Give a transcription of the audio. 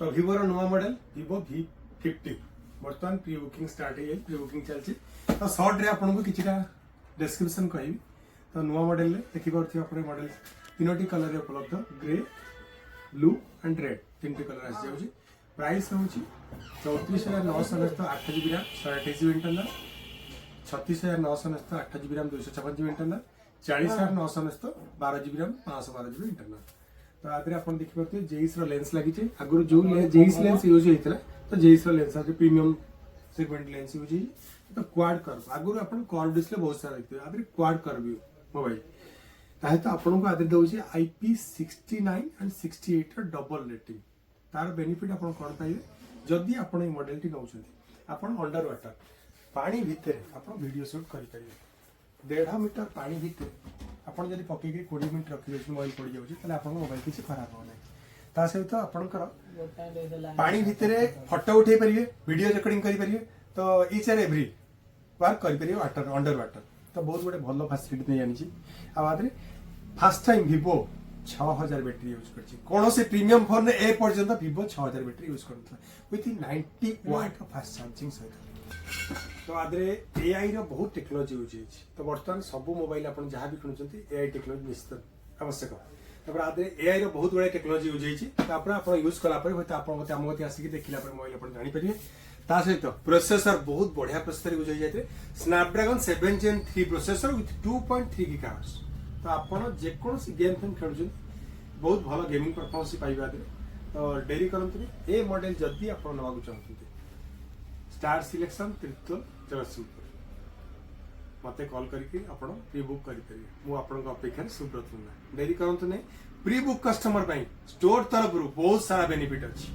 तो Vivo रो नुआ model Vivo V50 बर्तमान प्री बुकिंग स्टार्ट है प्री बुकिंग चलची तो शॉर्ट रे आपन को किछटा डिस्क्रिप्शन कहबी तो नुआ मॉडल रे देखि परथि आपन मॉडल तीनोटी कलर रे उपलब्ध ग्रे ब्लू एंड रेड तीनटी कलर आसी जाउची प्राइस रहउची 34999 8 GB RAM 128 GB internal 36999 8 GB RAM 256 GB internal 40999 12 GB RAM 512 GB internal तो आदि आप देखिए जेईस लेंस लगी आगुरी जो जेईस लेंस यूज होता तो जेईस लेंस आज प्रीमियम सेगमेंट लेंस यूज तो क्वाड कर्व आगुरी आप कर्व डिस्प्ले बहुत सारा देखते आदि क्वाड कर्व मोबाइल ताहे तो आपको आदि दौर IP69 एंड 68 डबल रेटिंग तार बेनिफिट आप कौन पाइबे जदि आप मॉडल टी नौ आप अंडर वाटर पानी भितर आप वीडियो शूट करेंगे 1.5 मीटर पानी भितर आपड़ जब पकईकि 20 मिनट रखिए मोबाइल पड़ जाऊँगी आप मोबाइल किसी खराब हो ना सहित आपंकर पानी भितर फोटो उठे पारे वीडियो रेकर्डिंग करेंगे तो इच एंड एव्री वर्क करेंगे वाटर अंडर वाटर तो बहुत गुटे भल फैसिलिटी नहीं जानी आदि fast time Vivo 6000 battery use कर कौन से प्रीमियम फोन रे ए पर्यंत Vivo 6000 बैटरी यूज कर विथ 90 वाट फास्ट चार्जिंग सहित तो आदरे एआई रो बहुत टेक्नोलॉजी यूज होइछि तो वर्तमान सब मोबाइल आपण जहां भी किनुचंती एआई टेक्नोलॉजी निश्चित आवश्यक तपर आदरे एआई रो बहुत बड़ा टेक्नोलॉजी यूज होइछि तापर आपण यूज कला पर होता आपण मते हमगति आसी देखिला पर मोबाइल आपण जानि परिए ता सहित प्रोसेसर बहुत बढ़िया प्रोसेसर यूज होई जाते Snapdragon 7 Gen 3 processor with 2.3 GHz तो आपण जे कोनसी गेम फेम खेलुछन बहुत भलो गेमिंग परफॉर्मेंस पाइबा दे तो डेरी करंतु ए मॉडल जल्दी आपण नवा को चाहते स्टार सिलेक्शन त्रितुल जगतसिंहपुर मते कॉल करके आपण प्री बुक करि परिए मु आपण को अपेक्षा सुब्रत मुना डेरी करंतु नै प्री बुक कस्टमर पई स्टोर तरफ बहुत सारा बेनिफिट अछि।